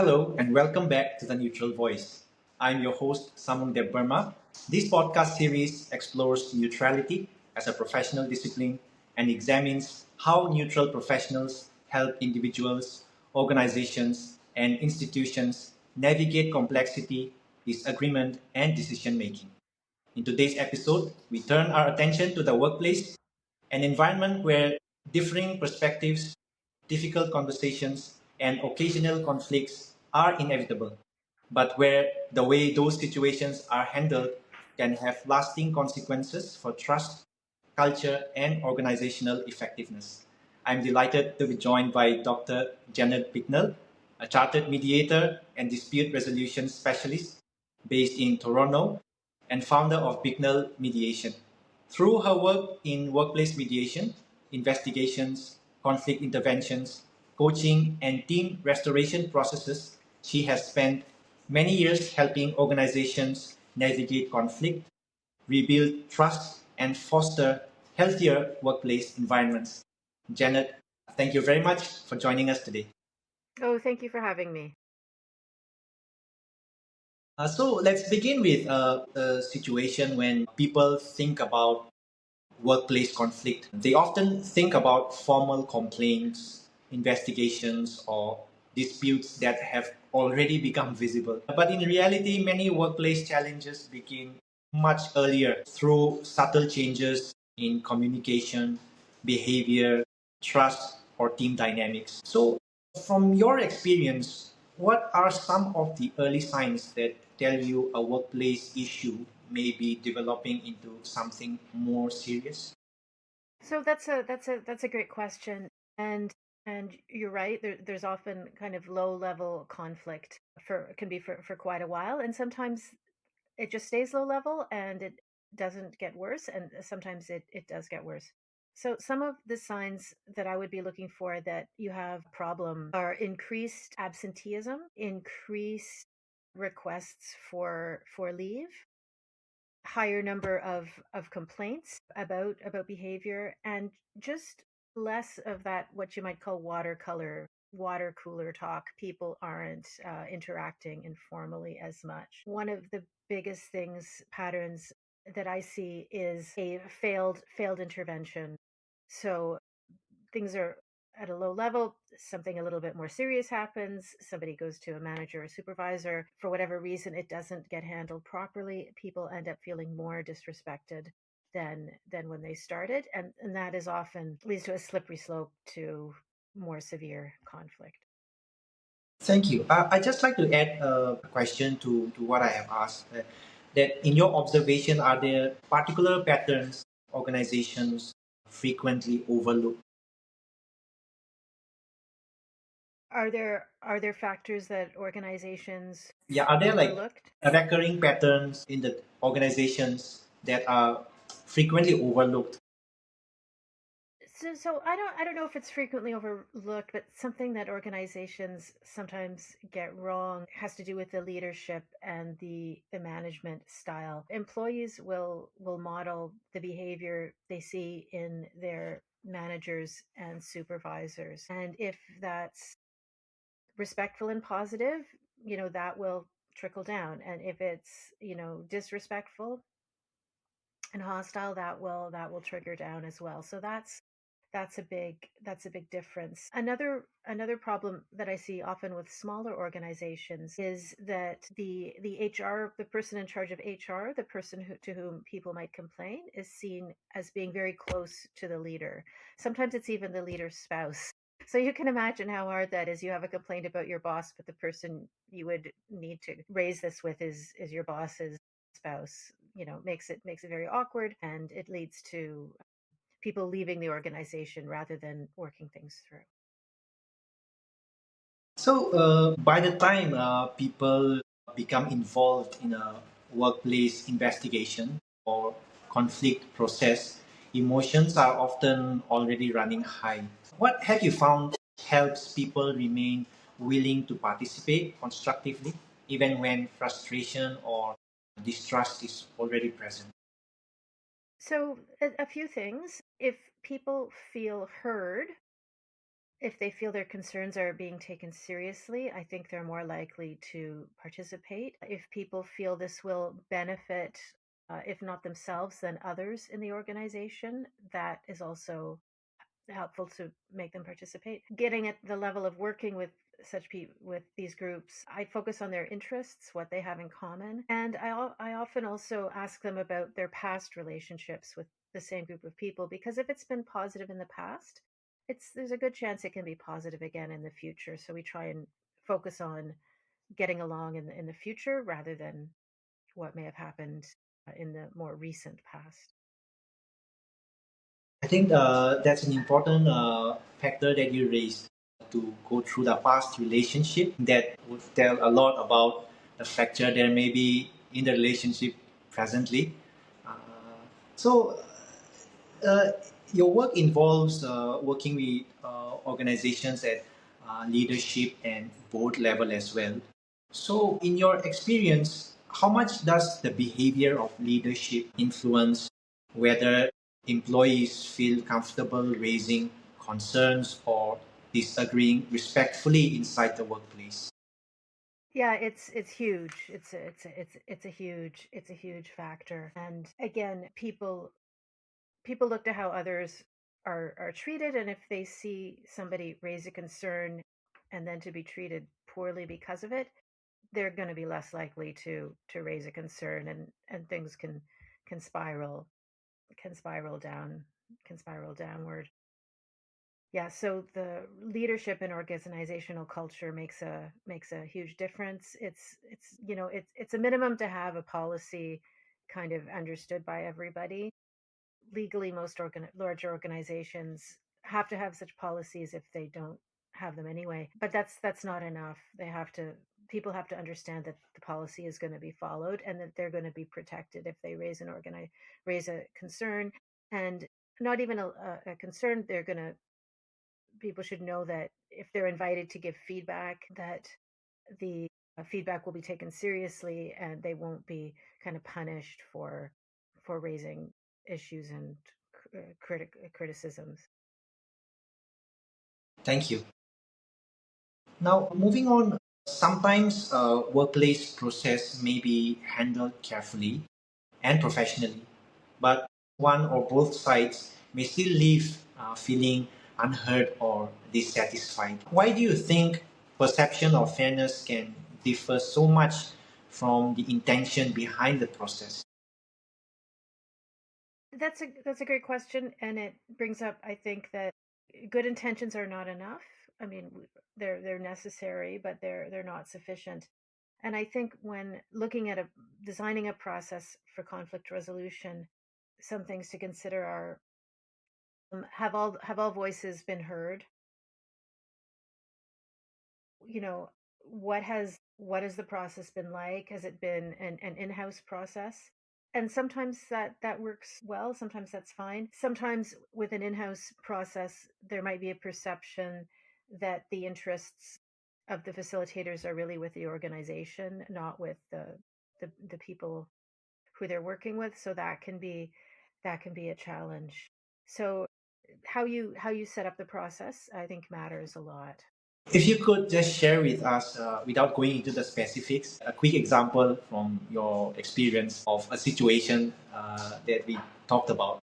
Hello and welcome back to the Neutral Voice. I'm your host, Samung Deb Barma. This podcast series explores neutrality as a professional discipline and examines how neutral professionals help individuals, organizations, and institutions navigate complexity, disagreement, and decision making. In today's episode, we turn our attention to the workplace, an environment where differing perspectives, difficult conversations, and occasional conflicts are inevitable, but where the way those situations are handled can have lasting consequences for trust, culture, and organizational effectiveness. I'm delighted to be joined by Dr. Jeanette Bicknell, a chartered mediator and dispute resolution specialist based in Toronto and founder of Bicknell Mediation. Through her work in workplace mediation, investigations, conflict interventions, coaching, and team restoration processes, she has spent many years helping organizations navigate conflict, rebuild trust, and foster healthier workplace environments. Janet, thank you very much for joining us today. Oh, thank you for having me. So let's begin with a situation when people think about workplace conflict. They often think about formal complaints, investigations, or disputes that have already become visible. But in reality, many workplace challenges begin much earlier through subtle changes in communication, behavior, trust, or team dynamics. So, from your experience, what are some of the early signs that tell you a workplace issue may be developing into something more serious? So that's a great question, and you're right. There's often kind of low level conflict can be for quite a while, and sometimes it just stays low level and it doesn't get worse, and sometimes it does get worse. So some of the signs that I would be looking for that you have problem are increased absenteeism, increased requests for leave, higher number of complaints about behavior, and just less of that what you might call water cooler talk. People aren't interacting informally as much. One of the biggest things patterns that I see is a failed intervention. So things are at a low level, something a little bit more serious happens, somebody goes to a manager or supervisor, for whatever reason it doesn't get handled properly, people end up feeling more disrespected than when they started, and that is often leads to a slippery slope to more severe conflict. Thank you. I just like to add a question to what I have asked. That in your observation, are there particular patterns organizations frequently overlook? Are there factors that organizations Yeah, are there like overlooked? recurring patterns in the organizations that are frequently overlooked? So I don't know if it's frequently overlooked, but something that organizations sometimes get wrong has to do with the leadership and the management style. Employees will model the behavior they see in their managers and supervisors. And if that's respectful and positive, that will trickle down. And if it's, disrespectful and hostile, that will trigger down as well. So that's a big difference. Another problem that I see often with smaller organizations is that the person in charge of HR, the person to whom people might complain, is seen as being very close to the leader. Sometimes it's even the leader's spouse. So you can imagine how hard that is. You have a complaint about your boss, but the person you would need to raise this with is your boss's spouse. Makes it very awkward, and it leads to people leaving the organization rather than working things through. So, by the time people become involved in a workplace investigation or conflict process, emotions are often already running high. What have you found helps people remain willing to participate constructively, even when frustration or distrust is already present? So, a few things. If people feel heard if they feel their concerns are being taken seriously, I think they're more likely to participate. If people feel this will benefit, if not themselves, then others in the organization, that is also helpful to make them participate. Getting at the level of working with such people with these groups, I focus on their interests, what they have in common, and I often also ask them about their past relationships with the same group of people, because if it's been positive in the past, there's a good chance it can be positive again in the future. So we try and focus on getting along in the future rather than what may have happened in the more recent past. I think that's an important factor that you raised to go through the past relationship that would tell a lot about the fracture there may be in the relationship presently. Uh, so, uh, your work involves working with organizations at leadership and board level as well. So, in your experience, how much does the behavior of leadership influence whether employees feel comfortable raising concerns or disagreeing respectfully inside the workplace? Yeah, it's huge. It's a huge factor. And again, people look to how others are treated, and if they see somebody raise a concern and then to be treated poorly because of it, they're going to be less likely to raise a concern, and things can spiral can spiral down can spiral downward. Yeah, so the leadership and organizational culture makes a huge difference. It's a minimum to have a policy kind of understood by everybody. Legally, most large organizations have to have such policies if they don't have them anyway. But that's not enough. People have to understand that the policy is going to be followed and that they're going to be protected if they raise a concern, and not even a concern. People should know that if they're invited to give feedback, that the feedback will be taken seriously and they won't be kind of punished for raising issues and criticisms. Thank you. Now, moving on, sometimes workplace process may be handled carefully and professionally, but one or both sides may still leave feeling unheard or dissatisfied. Why do you think perception of fairness can differ so much from the intention behind the process? That's a great question, and it brings up, I think, that good intentions are not enough. I mean, they're necessary, but they're not sufficient. And I think when looking at designing a process for conflict resolution, some things to consider are, have all voices been heard? You know, what has the process been like? Has it been an in-house process? And sometimes that works well, sometimes that's fine. Sometimes with an in-house process, there might be a perception that the interests of the facilitators are really with the organization, not with the people who they're working with. So that can be a challenge. So how you set up the process, I think, matters a lot. If you could just share with us, without going into the specifics, a quick example from your experience of a situation that we talked about.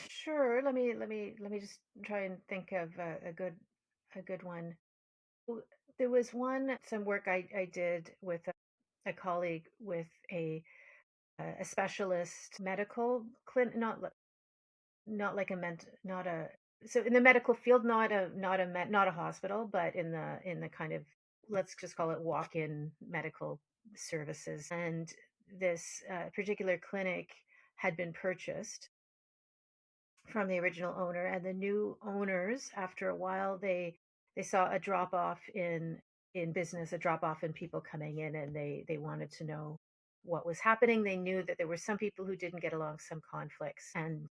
Sure. Let me just try and think of a good one. There was some work I did with a colleague with a specialist medical clinic, not like a ment not a so in the medical field, not a hospital, but in the kind of, let's just call it, walk-in medical services. And this particular clinic had been purchased from the original owner, and the new owners, after a while, they saw a drop off in business, a drop off in people coming in, and they wanted to know what was happening. They knew that there were some people who didn't get along, some conflicts, and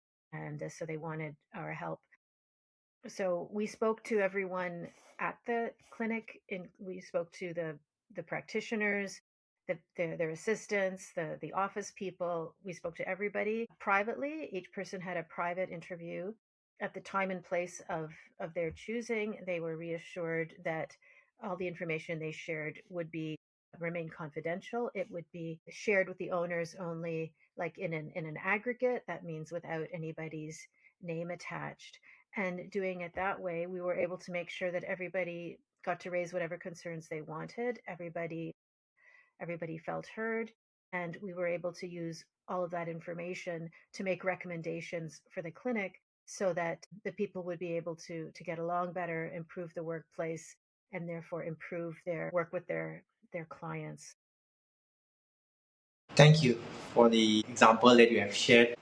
so they wanted our help. So we spoke to everyone at the clinic, and we spoke to the practitioners, their assistants, the office people. We spoke to everybody privately. Each person had a private interview, at the time and place of their choosing, they were reassured that all the information they shared would be remain confidential. It would be shared with the owners only, like in an aggregate. That means without anybody's name attached. And doing it that way, we were able to make sure that everybody got to raise whatever concerns they wanted. Everybody felt heard, and we were able to use all of that information to make recommendations for the clinic so that the people would be able to get along better, improve the workplace, and therefore improve their work with their clients. Thank you for the example that you have shared.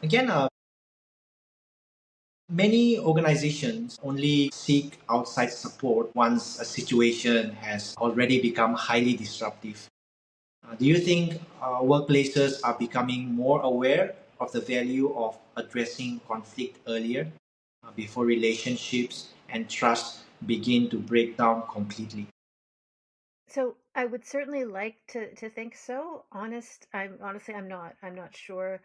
Again, many organizations only seek outside support once a situation has already become highly disruptive. Do you think workplaces are becoming more aware of the value of addressing conflict earlier, before relationships and trust begin to break down completely? So I would certainly like to think so. I'm not sure.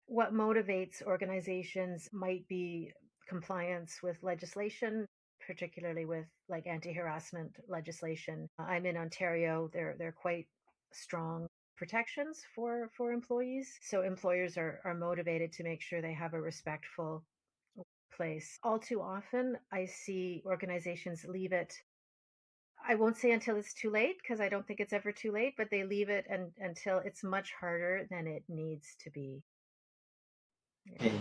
What motivates organizations might be compliance with legislation, particularly with like anti-harassment legislation. I'm in Ontario. They're quite strong protections for employees. So employers are motivated to make sure they have a respectful place. All too often, I see organizations leave it. I won't say until it's too late because I don't think it's ever too late, but they leave it until it's much harder than it needs to be. Yeah. Okay.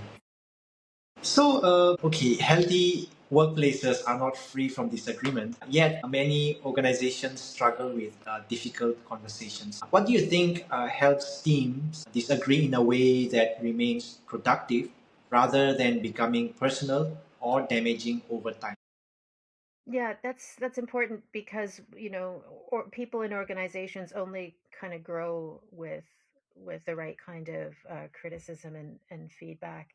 So, okay, healthy workplaces are not free from disagreement, yet many organizations struggle with difficult conversations. What do you think helps teams disagree in a way that remains productive rather than becoming personal or damaging over time? Yeah, that's important because, or people in organizations only kind of grow with the right kind of criticism and feedback.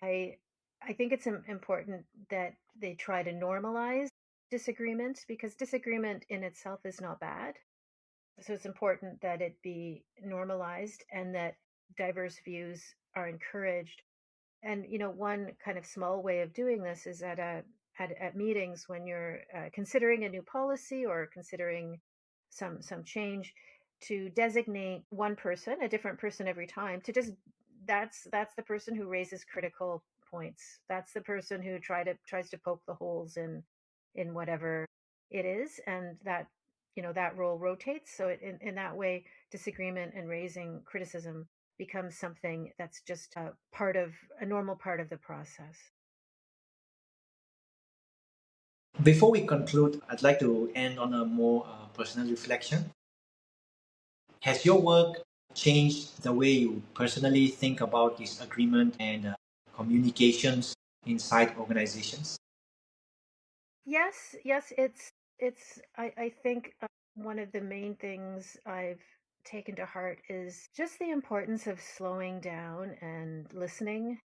I think it's important that they try to normalize disagreement because disagreement in itself is not bad. So it's important that it be normalized and that diverse views are encouraged. And one kind of small way of doing this is at meetings when you're considering a new policy or considering some change, to designate one person, a different person every time, to just that's the person who raises critical points. That's the person who tries to poke the holes in whatever it is, and that role rotates. So in that way, disagreement and raising criticism becomes something that's just a normal part of the process. Before we conclude, I'd like to end on a more personal reflection. Has your work changed the way you personally think about disagreement and communications inside organizations? Yes, it's I think one of the main things I've taken to heart is just the importance of slowing down and listening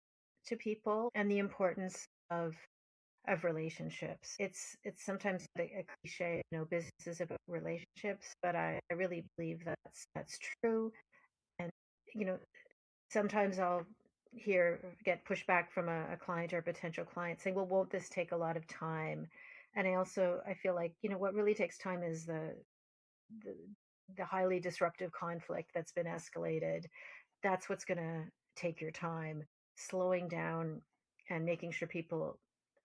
to people, and the importance of relationships. It's sometimes a cliche, business is about relationships, but I really believe that's true. And you know, sometimes I'll get pushback from a client or a potential client saying, "Well, won't this take a lot of time?" And I feel like, what really takes time is the the highly disruptive conflict that's been escalated. That's what's going to take your time. Slowing down and making sure people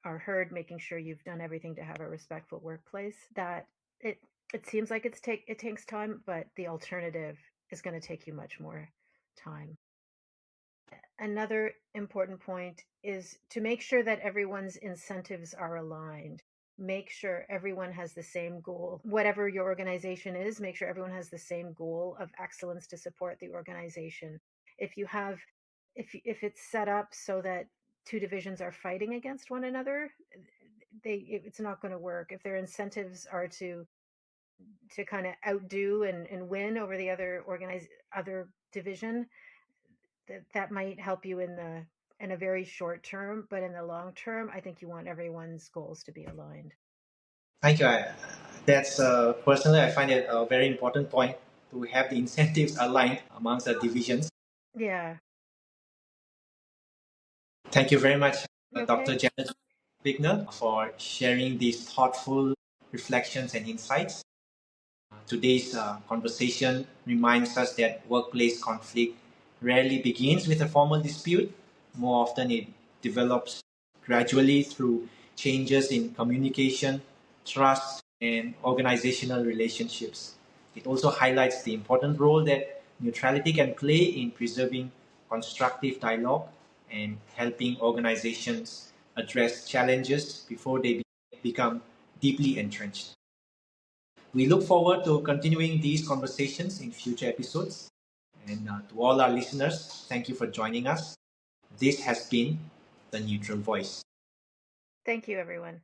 are heard, making sure you've done everything to have a respectful workplace. That it it seems like it takes time, but the alternative is going to take you much more time. Another important point is to make sure that everyone's incentives are aligned. Make sure everyone has the same goal. Whatever your organization is, make sure everyone has the same goal of excellence to support the organization. If you have if it's set up so that two divisions are fighting against one another, it's not going to work. If their incentives are to kind of outdo and win over the other division, that might help you in a very short term, but in the long term, I think you want everyone's goals to be aligned. Thank you. That's personally, I find it a very important point to have the incentives aligned amongst the divisions. Yeah. Thank you very much. Dr. Jeanette Bicknell, for sharing these thoughtful reflections and insights. Today's conversation reminds us that workplace conflict rarely begins with a formal dispute. More often, it develops gradually through changes in communication, trust, and organizational relationships. It also highlights the important role that neutrality can play in preserving constructive dialogue and helping organizations address challenges before they become deeply entrenched. We look forward to continuing these conversations in future episodes. And to all our listeners, thank you for joining us. This has been The Neutral Voice. Thank you, everyone.